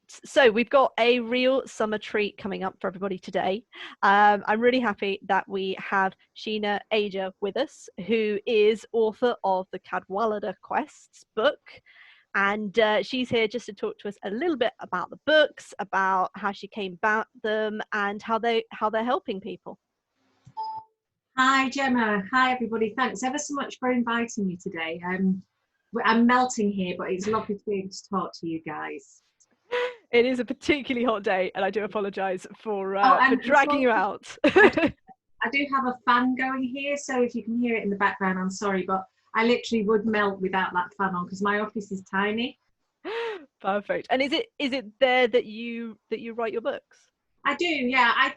So we've got a real summer treat coming up for everybody today. I'm really happy that we have S.L.Ager with us, who is author of the Cadwaladr Quests book. And she's here just to talk to us a little bit about the books, about how she came about them, and how they're helping people. Hi Gemma, hi everybody. Thanks ever so much for inviting me today. I'm melting here, but it's lovely to be able to talk to you guys. It is a particularly hot day, and I do apologise for dragging you out. I do have a fan going here, so if you can hear it in the background, I'm sorry, but I literally would melt without that fan on because my office is tiny. Perfect. And is it there that you write your books? I do, yeah. I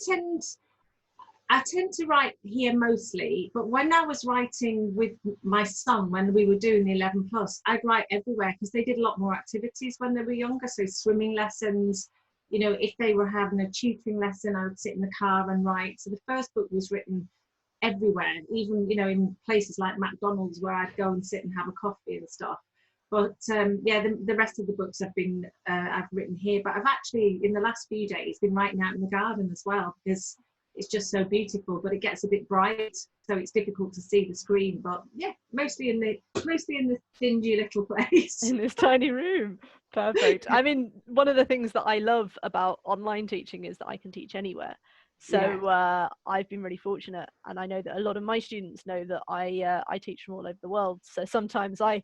tend to write here mostly, but when I was writing with my son, when we were doing the 11 plus, I'd write everywhere because they did a lot more activities when they were younger. So swimming lessons, you know, if they were having a tutoring lesson, I would sit in the car and write. So the first book was written everywhere, even, you know, in places like McDonald's where I'd go and sit and have a coffee and stuff. But yeah, the rest of the books I've written here, but I've actually in the last few days been writing out in the garden as well because it's just so beautiful, but it gets a bit bright, so it's difficult to see the screen. But yeah, mostly in the dingy little place. In this tiny room. Perfect. I mean, one of the things that I love about online teaching is that I can teach anywhere. So I've been really fortunate, and I know that a lot of my students know that I teach from all over the world. So sometimes I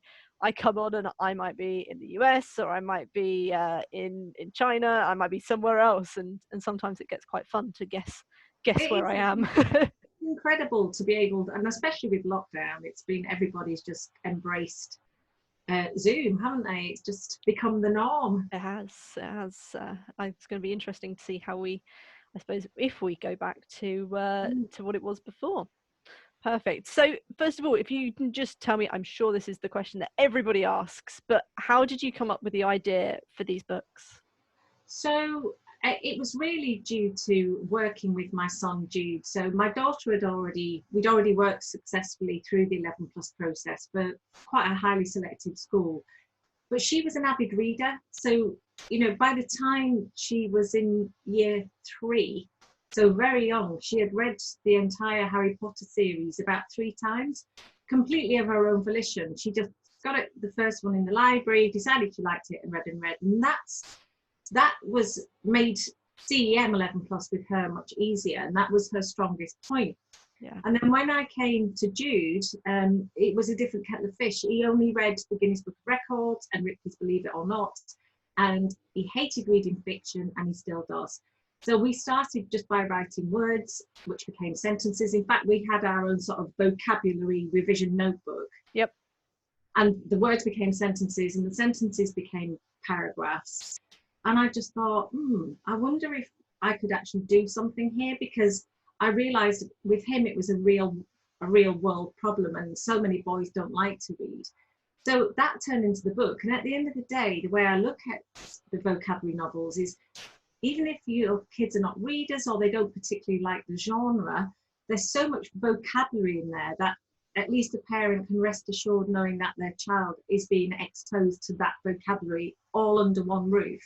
come on and I might be in the US, or I might be in China, I might be somewhere else, and sometimes it gets quite fun to guess where I am. Incredible to be able to, and especially with lockdown, it's been everybody's just embraced Zoom, haven't they? It's just become the norm. It has. It's going to be interesting to see how I suppose, if we go back to what it was before. Perfect. So first of all, if you can just tell me, I'm sure this is the question that everybody asks, but how did you come up with the idea for these books? So it was really due to working with my son Jude. So my daughter we'd already worked successfully through the 11 plus process for quite a highly selected school, but she was an avid reader. So, you know, by the time she was in year 3, so very young, she had read the entire Harry Potter series about 3 times, completely of her own volition. She just got it, the first one in the library, decided she liked it and read. And that was made CEM 11 plus with her much easier, and that was her strongest point. Yeah. And then when I came to Jude, it was a different kettle of fish. He only read the Guinness Book of Records and Ripley's Believe It or Not, and he hated reading fiction, and he still does. So we started just by writing words, which became sentences. In fact, we had our own sort of vocabulary revision notebook. Yep. And the words became sentences, and the sentences became paragraphs. And I just thought, I wonder if I could actually do something here, because I realized with him it was a real world problem, and so many boys don't like to read. So that turned into the book. And at the end of the day, the way I look at the vocabulary novels is, even if your kids are not readers or they don't particularly like the genre, there's so much vocabulary in there that at least a parent can rest assured knowing that their child is being exposed to that vocabulary all under one roof,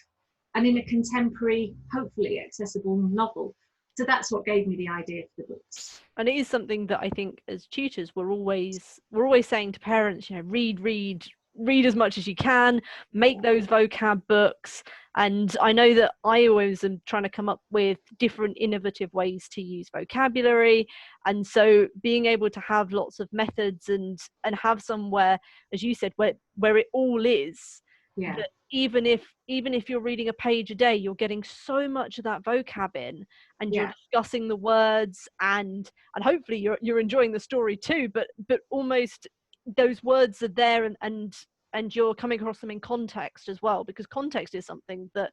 and in a contemporary, hopefully accessible novel. So that's what gave me the idea for the books. And it is something that I think as tutors we're always saying to parents, you know, read as much as you can, make those vocab books. And I know that I always am trying to come up with different innovative ways to use vocabulary, and so being able to have lots of methods and have somewhere, as you said, where it all is. Yeah. That even if you're reading a page a day, you're getting so much of that vocab in, and you're discussing the words, and hopefully you're enjoying the story too, but almost those words are there, and you're coming across them in context as well, because context is something that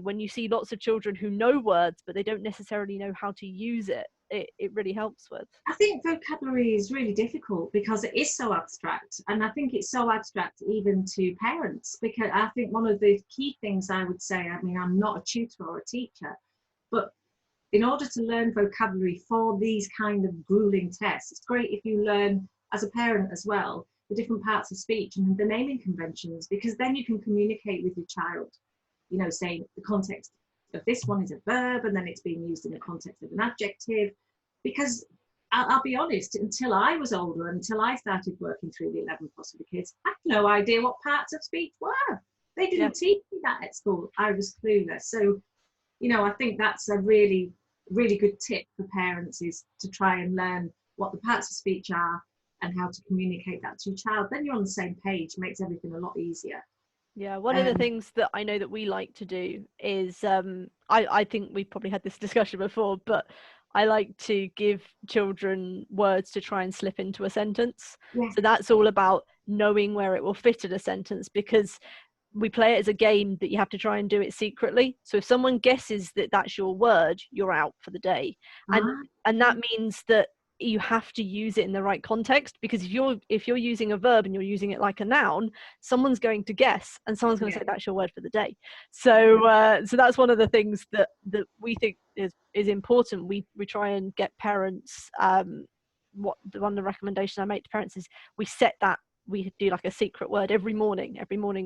when you see lots of children who know words but they don't necessarily know how to use it, it really helps with. I think vocabulary is really difficult because it is so abstract, and I think it's so abstract even to parents, because I think one of the key things I would say, I mean, I'm not a tutor or a teacher, but in order to learn vocabulary for these kind of grueling tests, it's great if you learn as a parent as well the different parts of speech and the naming conventions, because then you can communicate with your child. saying the context of this one is a verb and then it's being used in the context of an adjective. Because I'll be honest, until I was older, until I started working through the 11 plus with the kids, I had no idea what parts of speech were. They didn't teach me that at school. I was clueless. So, I think that's a really, really good tip for parents, is to try and learn what the parts of speech are and how to communicate that to your child. Then you're on the same page, makes everything a lot easier. Yeah, one of the things that I know that we like to do is, I think we've probably had this discussion before, but I like to give children words to try and slip into a sentence. Yeah. So that's all about knowing where it will fit in a sentence, because we play it as a game that you have to try and do it secretly. So if someone guesses that that's your word, you're out for the day. And that means that you have to use it in the right context, because if you're using a verb and you're using it like a noun, someone's going to guess and someone's going to say that's your word for the day. So so that's one of the things that we think is important. We try and get parents, one of the recommendations I make to parents is we do like a secret word every morning.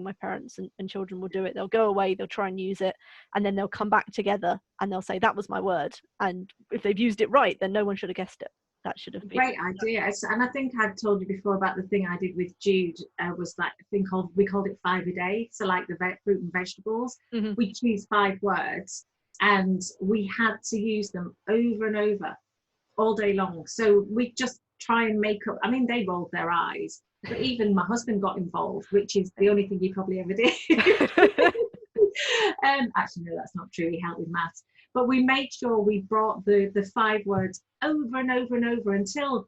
My parents and children will do it. They'll go away, they'll try and use it, and then they'll come back together and they'll say that was my word. And if they've used it right, then no one should have guessed it. That should have been great idea. And I think I've told you before about the thing I did with Jude. Was like a thing we called it 5 a day. So like the fruit and vegetables, we choose 5 words and we had to use them over and over all day long. So we just try and make up. I mean, they rolled their eyes, but even my husband got involved, which is the only thing he probably ever did. Actually, no, that's not true. He helped with maths. But we made sure we brought the 5 words over and over and over until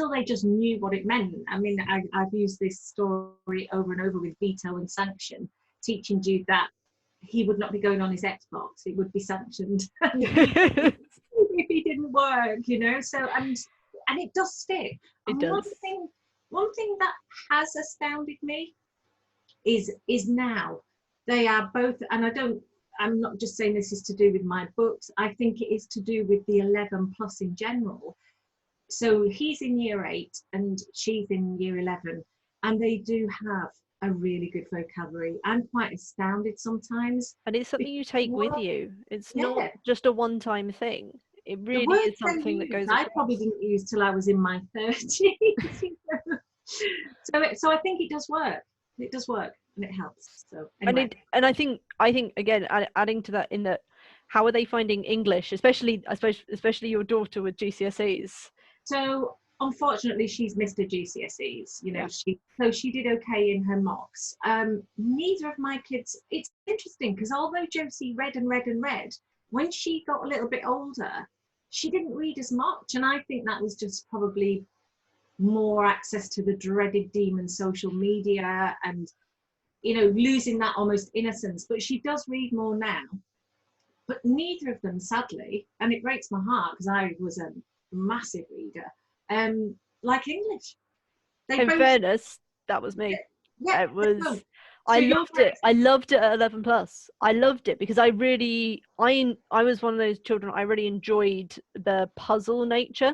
they just knew what it meant. I mean, I've used this story over and over with veto and sanction, teaching Jude that he would not be going on his Xbox. It would be sanctioned if he didn't work, So and it does stick. It does. One thing that has astounded me is now they are both, and I'm not just saying this is to do with my books, I think it is to do with the 11 plus in general. So he's in year 8 and she's in year 11, and they do have a really good vocabulary. I'm quite astounded sometimes. And it's something you take with you. It's not just a one-time thing. It really is something that goes across. I probably didn't use till I was in my 30s. So I think it does work. It does work. And it helps. So anyway. And I think again, adding to that, in that, how are they finding English, especially your daughter with GCSEs? So unfortunately, she's missed her GCSEs. She did okay in her mocks. Neither of my kids. It's interesting because although Josie read and read and read, when she got a little bit older, she didn't read as much, and I think that was just probably more access to the dreaded demon social media and losing that almost innocence. But she does read more now. But neither of them, sadly, and it breaks my heart because I was a massive reader, like English. In fairness, that was me. Yeah, it was. I loved it. I loved it at 11 plus. I loved it because I was one of those children. I really enjoyed the puzzle nature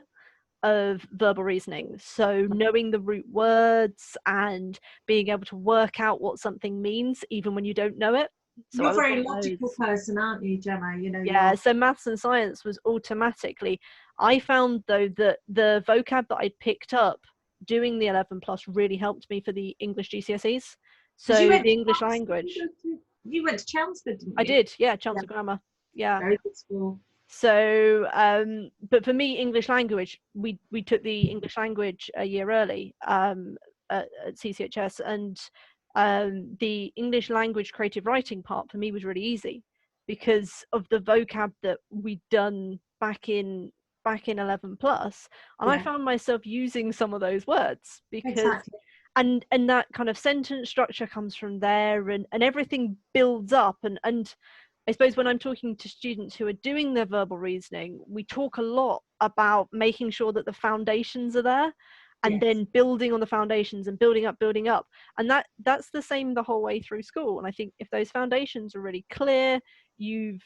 of verbal reasoning. So knowing the root words and being able to work out what something means even when you don't know it. So you're a very logical person, aren't you, Gemma? Yeah, so maths and science was automatically. I found though that the vocab that I'd picked up doing the 11 plus really helped me for the English GCSEs. So the English language. You went to Chelmsford, didn't you? I did, yeah, Chelmsford Grammar. Yeah. Very good school. So but for me, English language, we took the English language a year early at CCHS, and the English language creative writing part for me was really easy because of the vocab that we'd done back in 11 plus, and I found myself using some of those words because and that kind of sentence structure comes from there, and everything builds up, and I suppose when I'm talking to students who are doing their verbal reasoning, we talk a lot about making sure that the foundations are there, and then building on the foundations and building up. And that's the same the whole way through school. And I think if those foundations are really clear, you've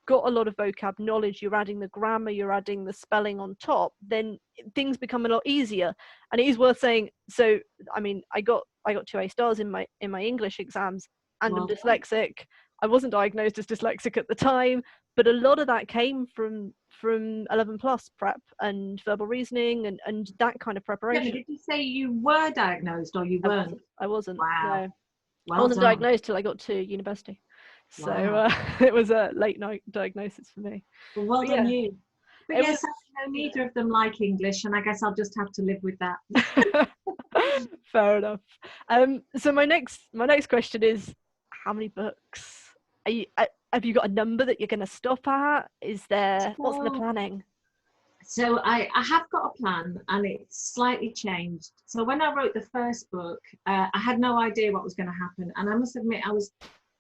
got a lot of vocab knowledge, you're adding the grammar, you're adding the spelling on top, then things become a lot easier. And it is worth saying, so I mean, I got 2 A stars in my English exams, and I'm dyslexic. I wasn't diagnosed as dyslexic at the time, but a lot of that came from 11 plus prep and verbal reasoning and that kind of Gemma, preparation. did you say you were diagnosed or you weren't? I wasn't. Wow. No, I Well wasn't done. diagnosed till I got to university. So Wow. it was a late night diagnosis for me. Well, well But done yeah, you. But it yes, was. I know neither of them like English, and I guess I'll just have to live with that. Fair enough. So my next question is, how many books have you got a number that you're going to stop at? Is there, what's in the So, planning? so I have got a plan, and it's slightly changed. So when I wrote the first book, I had no idea what was going to happen, and I must admit,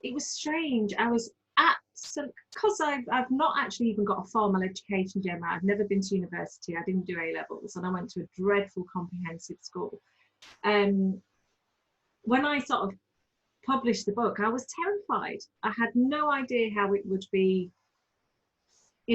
it was strange. I was absolutely, because I've not actually even got a formal education, Gemma. I've never been to university. I didn't do A levels, and I went to a dreadful comprehensive school. When I sort of published the book, I was terrified. I had no idea how it would be,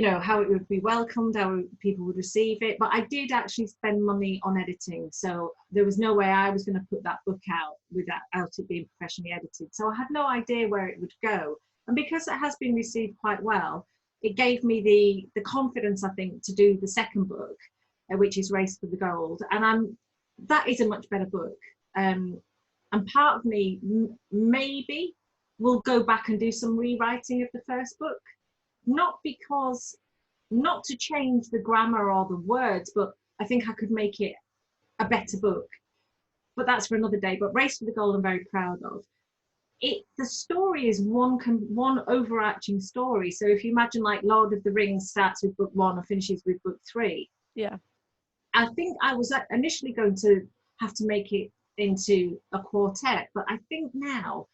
how it would be welcomed, how people would receive it. But I did actually spend money on editing. So there was no way I was going to put that book out without it being professionally edited. So I had no idea where it would go. And because it has been received quite well, it gave me the confidence, I think, to do the second book, which is Race for the Gold. And that is a much better book. And part of me maybe will go back and do some rewriting of the first book, not to change the grammar or the words, but I think I could make it a better book. But that's for another day. But Race for the Gold, I'm very proud of. The story is one overarching story. So if you imagine like Lord of the Rings starts with book 1 and finishes with book 3. Yeah. I think I was initially going to have to make it into a quartet, but I think now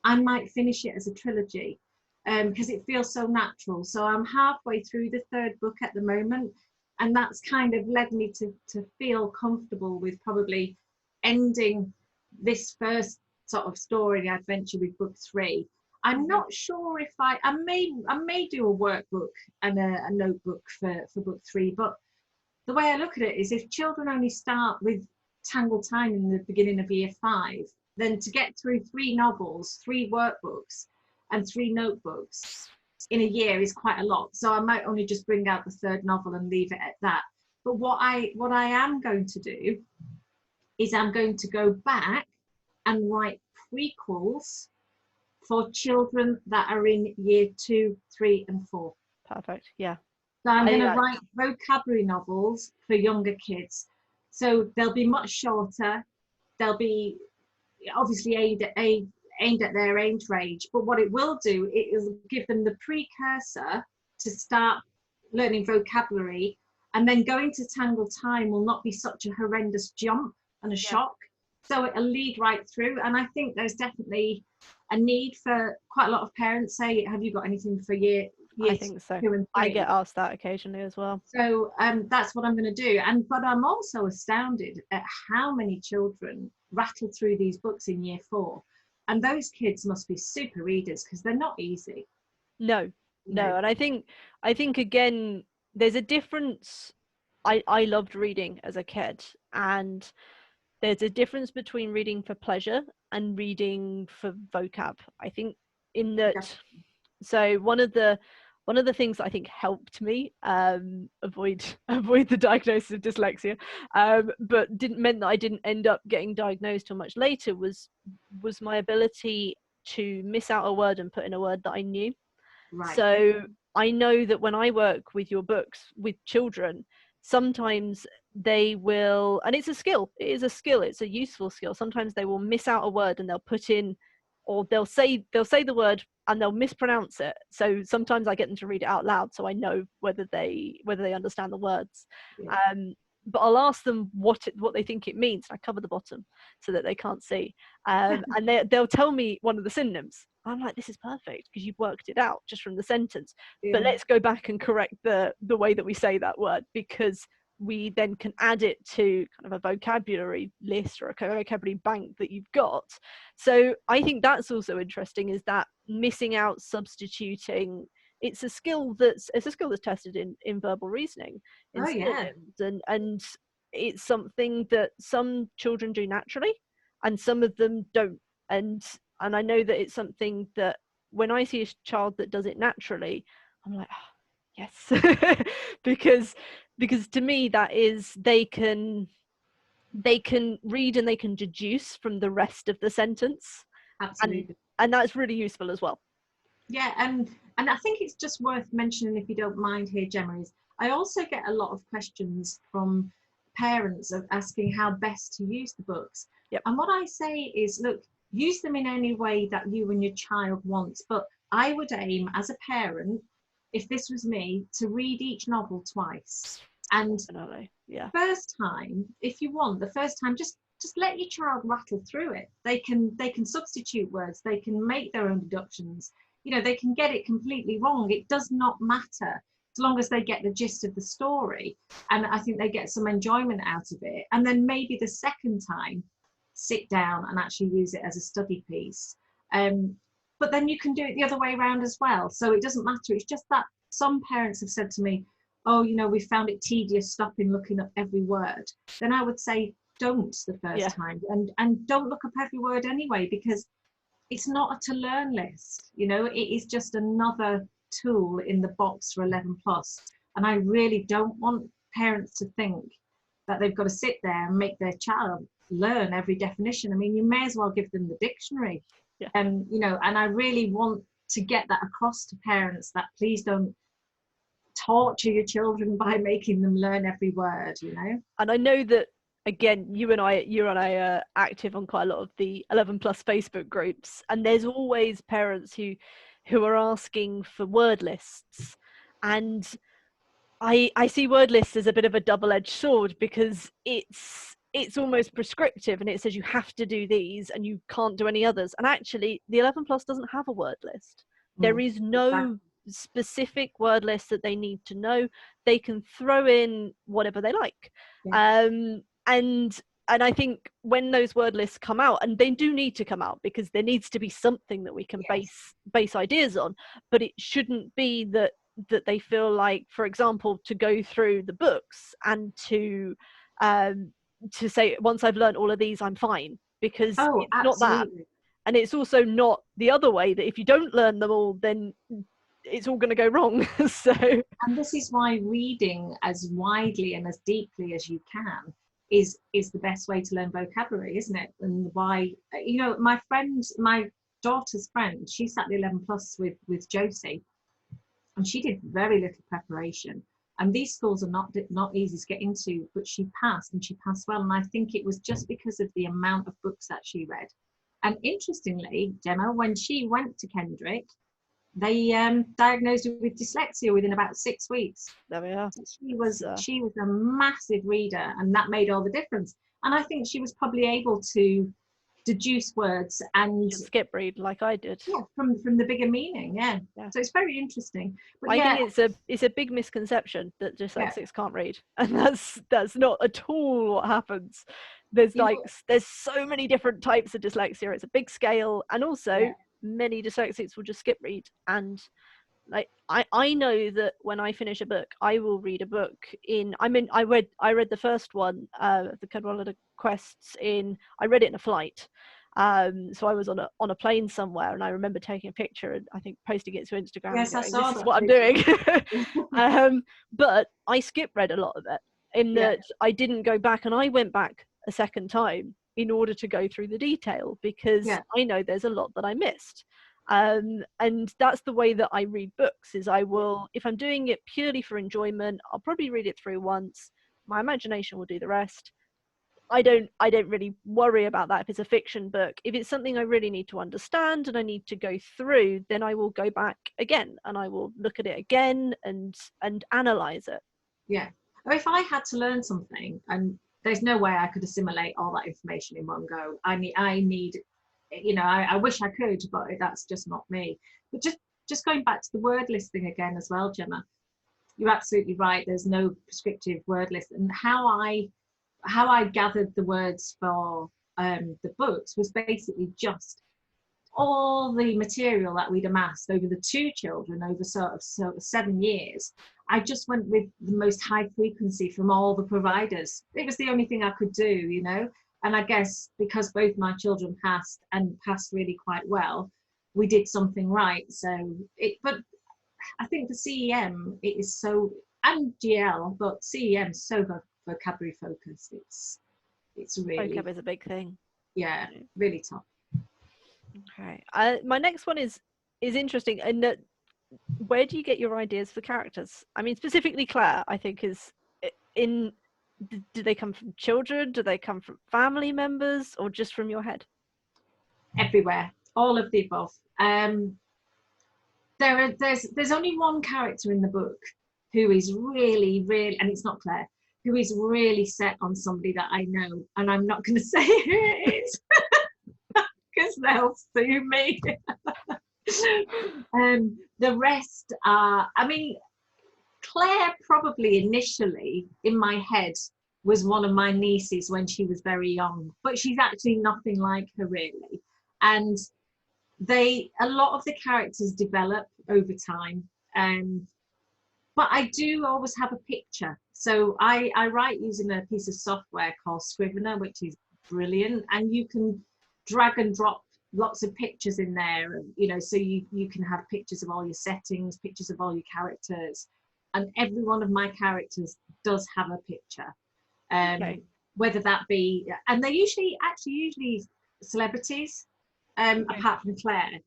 I might finish it as a trilogy because it feels so natural. So I'm halfway through the third book at the moment, and that's kind of led me to feel comfortable with probably ending this first sort of story adventure with book 3. I'm not sure if I may do a workbook and a notebook for book 3, but the way I look at it is if children only start with Tangled Time in the beginning of year 5, then to get through 3 novels, 3 workbooks, and 3 notebooks in a year is quite a lot. So I might only just bring out the third novel and leave it at that. But what I am going to do is I'm going to go back and write prequels for children that are in year 2, 3, and 4. Perfect. Yeah. So I'm going to write vocabulary novels for younger kids. So they'll be much shorter. They'll be obviously aimed at their age range. But what it will do, it will give them the precursor to start learning vocabulary. And then going to Tangled Time will not be such a horrendous jump and a shock. So it'll lead right through. And I think there's definitely a need for quite a lot of parents say, have you got anything for year I think so. 2 and 3? I get asked that occasionally as well. So that's what I'm going to do. But I'm also astounded at how many children rattle through these books in year 4. And those kids must be super readers because they're not easy. No. And I think again, there's a difference. I loved reading as a kid, and there's a difference between reading for pleasure and reading for vocab. I think in that, so one of the things that I think helped me avoid the diagnosis of dyslexia, but didn't meant that I didn't end up getting diagnosed till much later, was my ability to miss out a word and put in a word that I knew. Right. So I know that when I work with your books with children, sometimes they will, and it's a skill, it's a useful skill. Sometimes they will miss out a word and they'll put in, or they'll say the word and they'll mispronounce it. So sometimes I get them to read it out loud so I know whether they understand the words. But I'll ask them what they think it means. I cover the bottom so that they can't see, and they'll tell me one of the synonyms. I'm like, this is perfect because you've worked it out just from the sentence. But let's go back and correct the way that we say that word, because we then can add it to kind of a vocabulary list or a vocabulary bank that you've got. So I think that's also interesting, is that missing out, substituting. It's a skill that's tested in verbal reasoning, in synonyms, and it's something that some children do naturally and some of them don't. And I know that it's something that when I see a child that does it naturally, I'm like, oh, yes. because to me that is, they can read and they can deduce from the rest of the sentence, and Absolutely. that's really useful as well. Yeah, and I think it's just worth mentioning, if you don't mind here, Gemma, is I also get a lot of questions from parents of asking how best to use the books. Yep. And what I say is, look, use them in any way that you and your child wants, but I would aim as a parent, if this was me, to read each novel twice. And Definitely. Yeah. first time, if you want, the first time, just let your child rattle through it. They can substitute words, they can make their own deductions, you know, they can get it completely wrong. It does not matter as long as they get the gist of the story, and I think they get some enjoyment out of it. And then maybe the second time, sit down and actually use it as a study piece. But then you can do it the other way around as well, so it doesn't matter. It's just that some parents have said to me, oh, you know, we found it tedious stopping looking up every word. Then I would say, don't the first time, and don't look up every word anyway, because it's not a to learn list. You know, it is just another tool in the box for 11 plus. And I really don't want parents to think that they've got to sit there and make their child learn every definition. I mean, you may as well give them the dictionary. Yeah. You know, and I really want to get that across to parents, that please don't torture your children by making them learn every word, you know. And I know that, again, you and I are active on quite a lot of the 11 plus Facebook groups, and there's always parents who are asking for word lists, and I see word lists as a bit of a double-edged sword, because it's almost prescriptive, and it says you have to do these and you can't do any others. And actually the 11 plus doesn't have a word list. There is no specific word list that they need to know. They can throw in whatever they like. Yeah. And I think when those word lists come out, and they do need to come out, because there needs to be something that we can base ideas on, but it shouldn't be that they feel like, for example, to go through the books and to say, once I've learned all of these, I'm fine, because it's not that. And it's also not the other way, that if you don't learn them all, then it's all going to go wrong. So, and this is why reading as widely and as deeply as you can is the best way to learn vocabulary, isn't it? And why, you know, my daughter's friend, she sat the 11 plus with Josie, and she did very little preparation. And these schools are not easy to get into, but she passed, and she passed well. And I think it was just because of the amount of books that she read. And interestingly, Gemma, when she went to Kendrick, they diagnosed her with dyslexia within about 6 weeks. There we are. She was a massive reader, and that made all the difference. And I think she was probably able to deduce words and skip read like I did. Yeah, from the bigger meaning. Yeah. So it's very interesting. But I think it's a big misconception that dyslexics can't read, and that's not at all what happens. There's there's so many different types of dyslexia. It's a big scale, and also many dyslexics will just skip read. And like I know that when I finish a book, I will read a book I read the first one, the Cadwaladr quests, I read it in a flight. So I was on a plane somewhere, and I remember taking a picture and I think posting it to Instagram. Yes, and I saw this is what I'm doing. But I skip read a lot of it, in that I didn't go back, and I went back a second time in order to go through the detail, because I know there's a lot that I missed. And that's the way that I read books, is I will, if I'm doing it purely for enjoyment, I'll probably read it through once. My imagination will do the rest. I don't really worry about that if it's a fiction book. If it's something I really need to understand and I need to go through, then I will go back again and I will look at it again and analyze it. Yeah. Or if I had to learn something, and there's no way I could assimilate all that information in one go. I need, you know, I wish I could, but that's just not me. But just going back to the word listing again as well, Gemma, you're absolutely right. There's no prescriptive word list. And how I gathered the words for the books was basically just all the material that we'd amassed over the two children over sort of 7 years. I just went with the most high frequency from all the providers. It was the only thing I could do, you know. And I guess because both my children passed really quite well, we did something right. So but I think for CEM it is so, and GL, but CEM is so vocabulary focused. It's really, vocab is a big thing. yeah, really tough. Okay. My next one is interesting, and that where do you get your ideas for characters? I mean, specifically Claire, I think is in. Do they come from children? Do they come from family members, or just from your head? Everywhere, all of the above. There's only one character in the book who is really, really, and it's not Claire, who is really set on somebody that I know, and I'm not going to say who it is because they'll sue me. The rest are, I mean, Claire probably initially in my head was one of my nieces when she was very young, but she's actually nothing like her really. And a lot of the characters develop over time. But I do always have a picture. So I write using a piece of software called Scrivener, which is brilliant. And you can drag and drop lots of pictures in there, you know, so you can have pictures of all your settings, pictures of all your characters. And every one of my characters does have a picture. Okay. Whether that be, and they're usually celebrities, Okay. apart from Claire.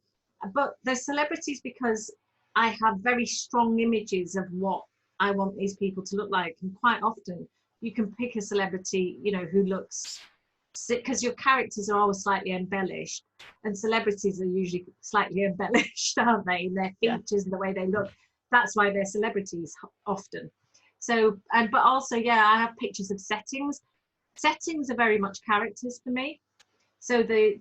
But they're celebrities because I have very strong images of what I want these people to look like. And quite often you can pick a celebrity, you know, who looks, because your characters are always slightly embellished, and celebrities are usually slightly embellished, aren't they? In their features and the way they look. That's why they're celebrities often. So, but also, yeah, I have pictures of settings. Settings are very much characters for me. So the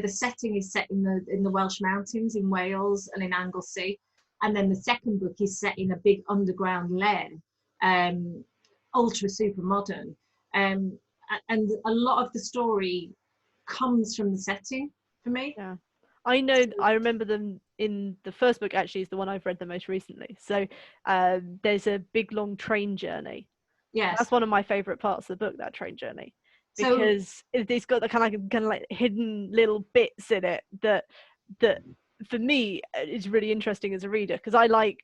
setting is set in the Welsh mountains in Wales and in Anglesey, and then the second book is set in a big underground lair, ultra super modern, and a lot of the story comes from the setting for me. Yeah, I know. I remember them in the first book. Actually, is the one I've read the most recently. So there's a big long train journey. Yes, that's one of my favorite parts of the book. That train journey. Because it's got the kind of like hidden little bits in it that for me is really interesting as a reader, because I like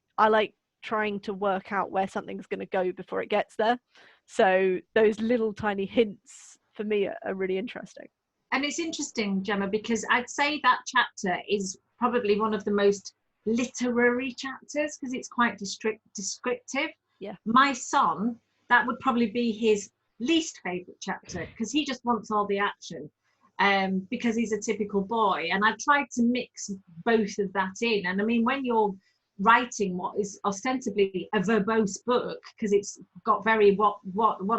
trying to work out where something's going to go before it gets there. So those little tiny hints for me are really interesting. And it's interesting, Gemma, because I'd say that chapter is probably one of the most literary chapters because it's quite descriptive. Yeah. My son, that would probably be his least favorite chapter because he just wants all the action, because he's a typical boy, and I tried to mix both of that in. And I mean, when you're writing what is ostensibly a verbose book, because it's got very what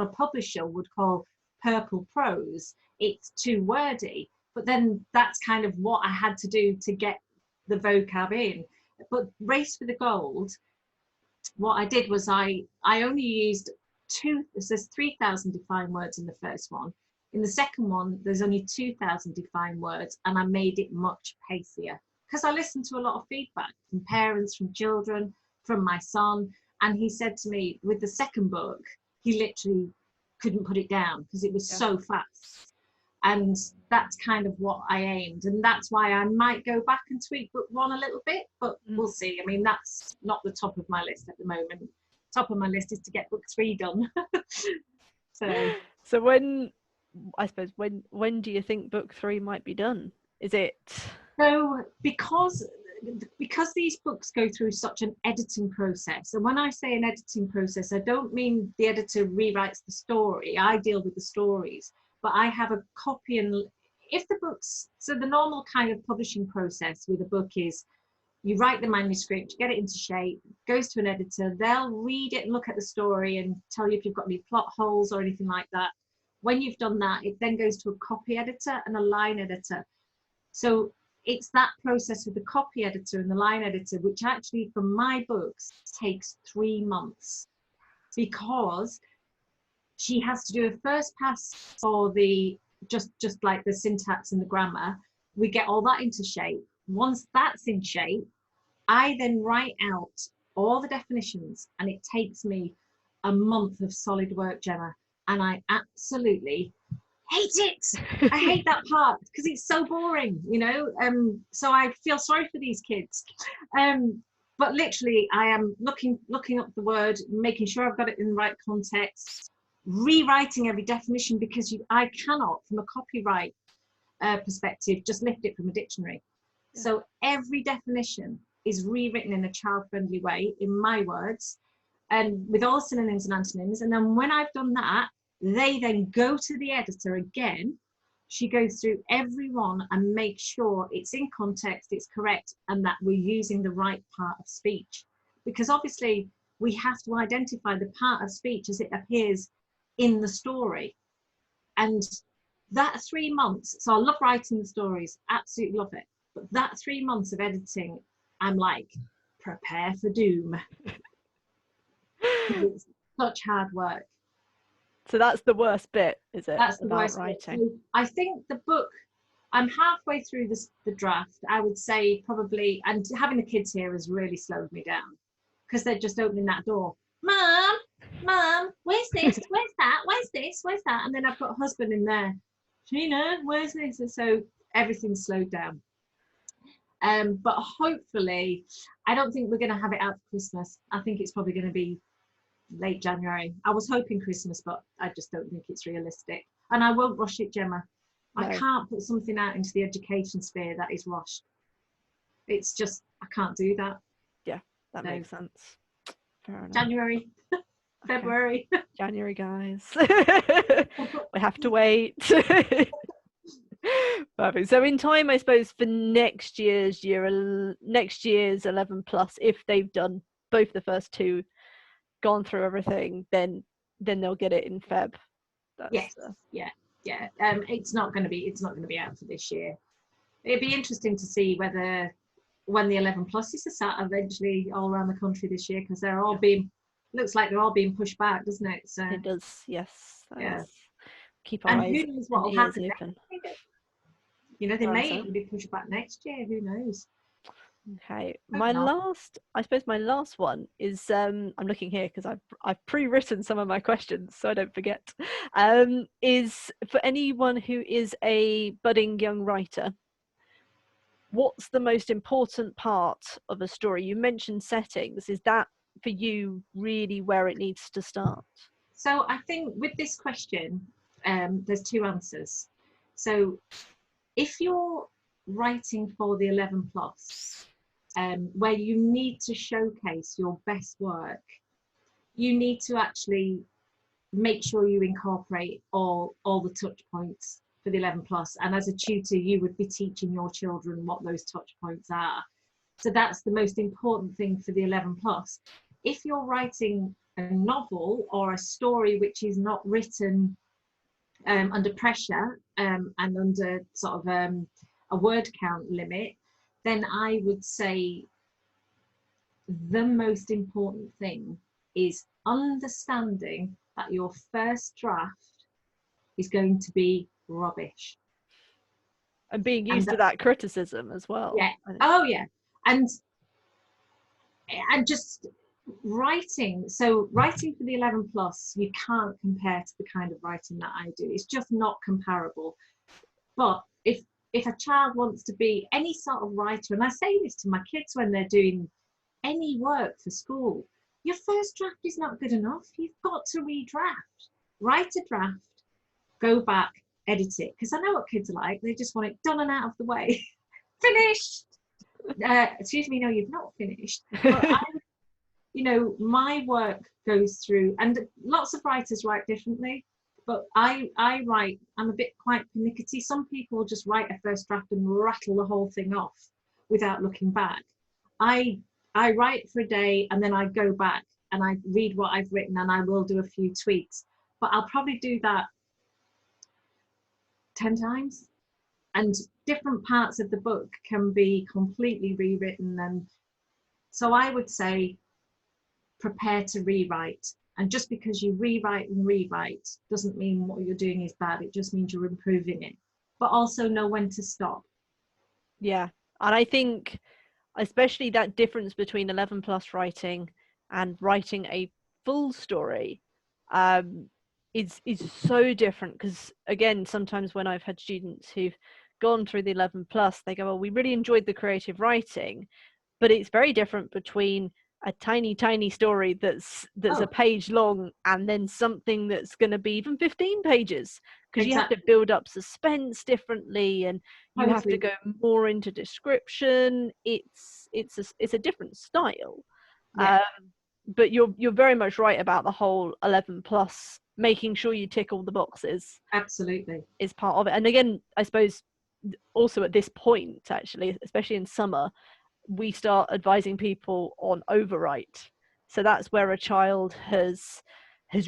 a publisher would call purple prose, it's too wordy, but then that's kind of what I had to do to get the vocab in. But Race for the Gold, what I did was I only used there's 3,000 defined words in the first one. In the second one, there's only 2,000 defined words, and I made it much pacier because I listened to a lot of feedback from parents, from children, from my son. And he said to me, with the second book, he literally couldn't put it down because it was so fast. And that's kind of what I aimed. And that's why I might go back and tweak book one a little bit, but we'll see. I mean, that's not the top of my list at the moment. Top of my list is to get book 3 done. So when do you think book 3 might be done? Is it so because these books go through such an editing process, and when I say an editing process, I don't mean the editor rewrites the story. I deal with the stories, but I have a copy, and if the books, so the normal kind of publishing process with a book is you write the manuscript, get it into shape, goes to an editor, they'll read it and look at the story and tell you if you've got any plot holes or anything like that. When you've done that, it then goes to a copy editor and a line editor. So it's that process with the copy editor and the line editor, which actually for my books takes 3 months, because she has to do a first pass for the just like the syntax and the grammar. We get all that into shape. Once that's in shape, I then write out all the definitions, and it takes me a month of solid work, Gemma, and I absolutely hate it. I hate that part because it's so boring, you know. So I feel sorry for these kids. But literally, I am looking up the word, making sure I've got it in the right context, rewriting every definition because I cannot, from a copyright perspective, just lift it from a dictionary. Yeah. So every definition is rewritten in a child-friendly way, in my words, and with all synonyms and antonyms. And then when I've done that, they then go to the editor again. She goes through every one and makes sure it's in context, it's correct, and that we're using the right part of speech. Because obviously we have to identify the part of speech as it appears in the story. And that 3 months, so I love writing the stories, absolutely love it. But that 3 months of editing, I'm like, prepare for doom. It's such hard work. So that's the worst bit, is it? That's the about worst writing. Bit. So I think the book, I'm halfway through the draft. I would say probably, and having the kids here has really slowed me down because they're just opening that door. Mum, where's this? Where's that? Where's this? Where's that? And then I've got a husband in there. Gina, where's this? And so everything's slowed down. But hopefully, I don't think we're going to have it out for Christmas. I think it's probably going to be late January. I was hoping Christmas, but I just don't think it's realistic. And I won't rush it, Gemma. No. I can't put something out into the education sphere that is rushed. It's just, I can't do that. Yeah, that makes sense. Fair enough. January, February. January, guys. We have to wait. Perfect. So in time, I suppose, for next year's 11 plus, if they've done both the first two, gone through everything, then they'll get it in Feb. Yes. Yeah. It's not going to be out for this year. It'd be interesting to see whether when the 11 plus is sat eventually all around the country this year, because they're all looks like they're all being pushed back, doesn't it? So it does. Yes. Yeah. Keep our eyes who knows what will happen open. You know, they may even be pushed back next year. Who knows? Okay, my last one is I'm looking here because I've pre-written some of my questions so I don't forget. Is for anyone who is a budding young writer, what's the most important part of a story? You mentioned settings. Is that for you really where it needs to start? So I think with this question, there's two answers. So if you're writing for the 11 plus, where you need to showcase your best work, you need to actually make sure you incorporate all the touch points for the 11 plus. And as a tutor, you would be teaching your children what those touch points are. So that's the most important thing for the 11 plus. If you're writing a novel or a story which is not written under pressure and under sort of a word count limit, then I would say the most important thing is understanding that your first draft is going to be rubbish. And being used to that criticism as well. Yeah. Oh, yeah. And just writing. So writing for the 11 plus, you can't compare to the kind of writing that I do. It's just not comparable. But if a child wants to be any sort of writer, and I say this to my kids when they're doing any work for school, your first draft is not good enough. You've got to redraft. Write a draft, go back, edit it. Because I know what kids are like. They just want it done and out of the way. Finished. Excuse me, no, you've not finished. But my work goes through, and lots of writers write differently. But I write, I'm a bit quite pernickety. Some people just write a first draft and rattle the whole thing off without looking back. I write for a day and then I go back and I read what I've written and I will do a few tweaks. But I'll probably do that 10 times. And different parts of the book can be completely rewritten. And so I would say prepare to rewrite. And just because you rewrite doesn't mean what you're doing is bad. It just means you're improving it. But also know when to stop. Yeah. And I think especially that difference between 11 plus writing and writing a full story. is so different, because again, sometimes when I've had students who've gone through the 11 plus, they go, well, we really enjoyed the creative writing, but it's very different between a tiny story that's a Oh, page long and then something that's going to be even 15 pages, because you have to exactly. build up suspense differently, and you have to Totally. go more into description. It's a different style. Yeah, um, but you're very much right about the whole 11 plus, making sure you tick all the boxes absolutely. is part of it. And again, I suppose also at this point, actually, especially in summer, we start advising people on overwrite. So that's where a child has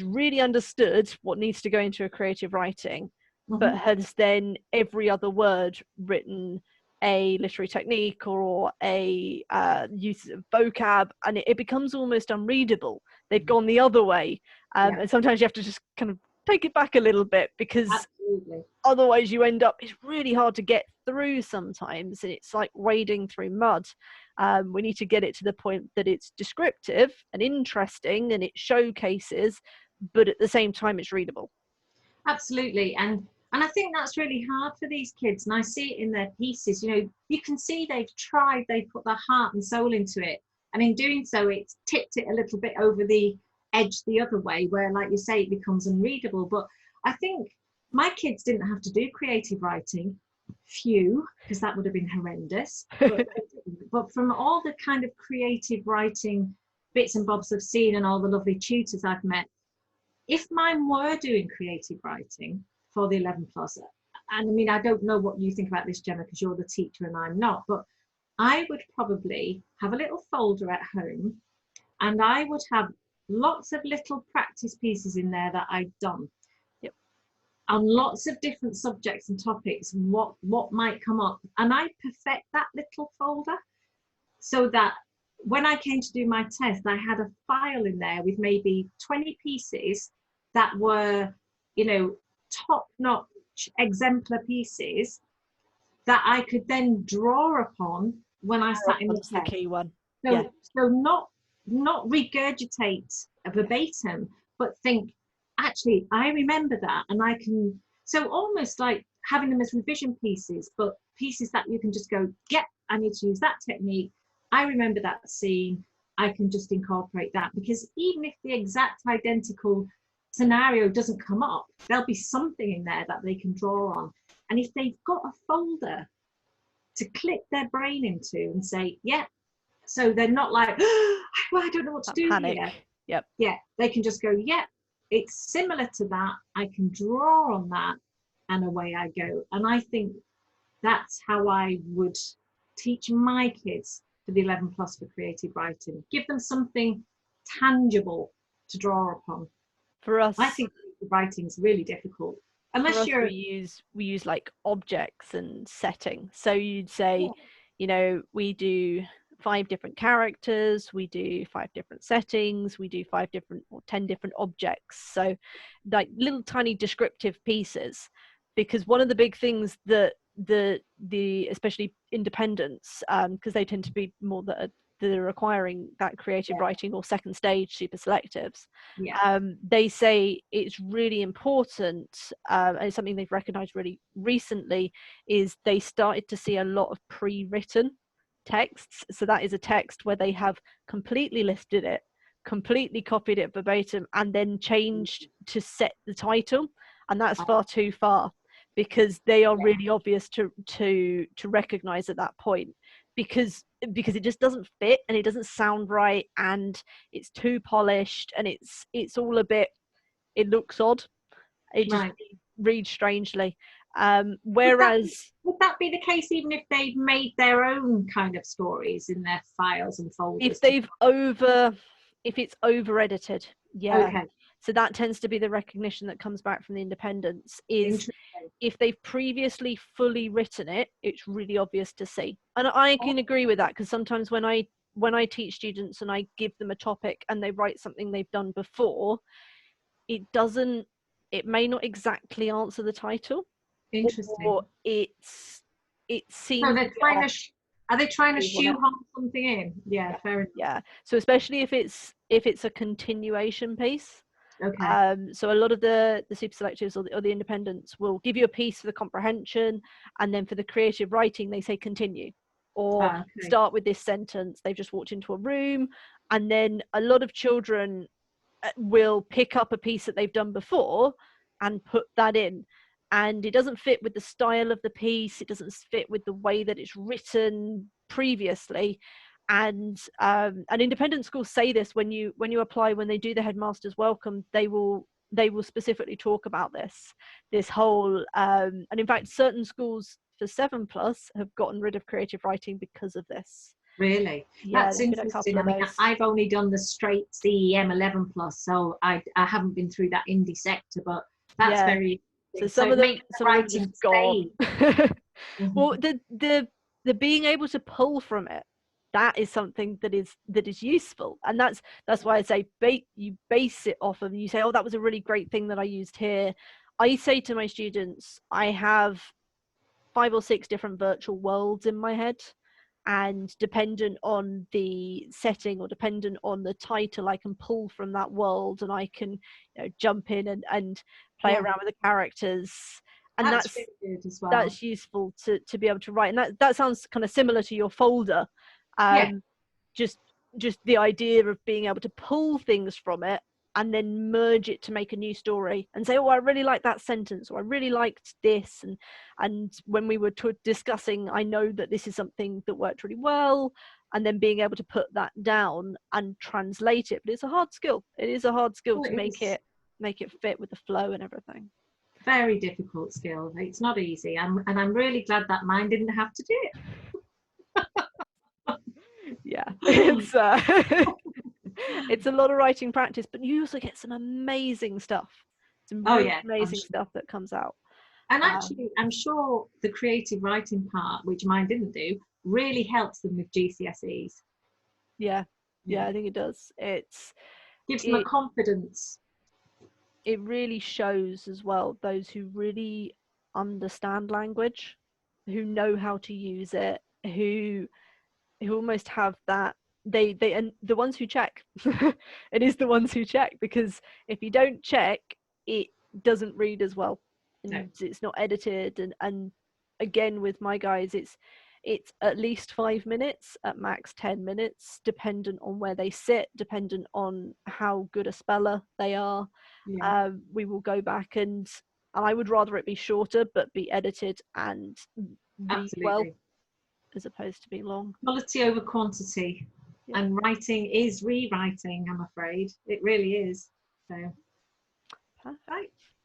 really understood what needs to go into a creative writing, but Hmm. has then every other word written a literary technique or a use of vocab, and it becomes almost unreadable. They've gone the other way, Yeah, and sometimes you have to just kind of take it back a little bit, because absolutely. otherwise you end up, it's really hard to get through sometimes, and it's like wading through mud. We need to get it to the point that it's descriptive and interesting and it showcases, but at the same time it's readable. Absolutely. And I think that's really hard for these kids. And I see it in their pieces. You know, you can see they've tried, they've put their heart and soul into it. And in doing so, it's tipped it a little bit over the edge the other way, where, like you say, it becomes unreadable. But I think my kids didn't have to do creative writing. Few, because that would have been horrendous. But from all the kind of creative writing bits and bobs I've seen and all the lovely tutors I've met, if mine were doing creative writing for the 11 plus, and I mean, I don't know what you think about this, Gemma, because you're the teacher and I'm not, but I would probably have a little folder at home and I would have lots of little practice pieces in there that I'd done Yep. on lots of different subjects and topics, what might come up. And I perfect that little folder so that when I came to do my test, I had a file in there with maybe 20 pieces that were, you know, top notch exemplar pieces that I could then draw upon when I sat in the That's the test. key one. Yeah. So not regurgitate verbatim, but think, actually, I remember that, and I can. So almost like having them as revision pieces, but pieces that you can just go, yeah, I need to use that technique. I remember that scene. I can just incorporate that, because even if the exact identical scenario doesn't come up, there'll be something in there that they can draw on. And if they've got a folder to click their brain into and say, yeah, so they're not like, oh, I don't know what to That do panic. here. Yep. Yeah, they can just go, yeah, it's similar to that. I can draw on that, and away I go. And I think that's how I would teach my kids for the 11 plus for creative writing. Give them something tangible to draw upon. For I us, think creative writing is really difficult. for Unless us you're, we use like objects and setting. So you'd say, yeah, we do 5 different characters, we do 5 different settings, we do 5 different or 10 different objects. So like little tiny descriptive pieces, because one of the big things that the especially independents, because they tend to be more that they're requiring that creative writing or second stage super selectives, yeah, they say it's really important, and it's something they've recognized really recently, is they started to see a lot of pre-written texts. So that is a text where they have completely lifted it, completely copied it verbatim, and then changed to set the title. And that's far too far, because they are yeah, really obvious to recognize at that point, because it just doesn't fit and it doesn't sound right, and it's too polished, and it's all a bit, it looks odd, it just right. reads strangely. Would that Whereas would that be the case even if they've made their own kind of stories in their files and if folders? they've over if it's over edited, yeah. Okay, So that tends to be the recognition that comes back from the independents, is interesting. if they've previously fully written it, it's really obvious to see. And I can agree with that, because sometimes when I teach students and I give them a topic and they write something they've done before, it may not exactly answer the title, Interesting. or it So seems a they're bit trying off. to are they trying to They want it. shoehorn something in? Yeah, Yeah, fair enough. yeah. So especially if it's a continuation piece, Okay. So a lot of the super selectives or the independents will give you a piece for the comprehension, and then for the creative writing they say continue, or Okay. start with this sentence. They've just walked into a room, and then a lot of children will pick up a piece that they've done before and put that in, and it doesn't fit with the style of the piece, it doesn't fit with the way that it's written previously. And independent schools say this when you apply, when they do the headmaster's welcome, they will specifically talk about this whole and in fact certain schools for 7+ have gotten rid of creative writing because of this. Really? Yeah, That's there's been a couple interesting. I of mean, those. I've only done the straight CEM 11 plus, so I haven't been through that indie sector, but that's Yeah, very so interesting. So it makes the some of them just writing gone. stay. Mhm. Well, the being able to pull from it, that is something that is useful, and that's why I say you base it off of, you say, oh, that was a really great thing that I used here. I say to my students, I have 5 or 6 different virtual worlds in my head, and dependent on the setting or dependent on the title, I can pull from that world, and I can, jump in and play Yeah, around with the characters, and that's really good as well. that's useful to be able to write. And that sounds kind of similar to your folder. Yeah, um just the idea of being able to pull things from it and then merge it to make a new story and say, oh, I really like that sentence, or I really liked this, and when we were discussing, I know that this is something that worked really well, and then being able to put that down and translate it. But it's a hard skill. It is a hard skill well, to it make is it fit with the flow and everything. very difficult skill. It's not easy. And I'm really glad that mine didn't have to do Yeah, it. it's a lot of writing practice, but you also get some amazing stuff, some Oh really yeah, I'm amazing sure. stuff that comes out. And um, actually, I'm sure the creative writing part, which mine didn't do, really helps them with GCSEs. yeah, Yeah, I think it does. gives them a It confidence. it really shows as well those who really understand language, who know how to use it, who almost have that, they and the ones who check. It is the ones who check, because if you don't check, it doesn't read as well, No, and it's not edited. And again, with my guys, it's at least 5 minutes, at max 10 minutes, dependent on where they sit, dependent on how good a speller they are. yeah, We will go back, and I would rather it be shorter but be edited and read well, absolutely. as opposed to being long. Quality over quantity. Yeah. And writing is rewriting, I'm afraid. It really is. So, Perfect. right.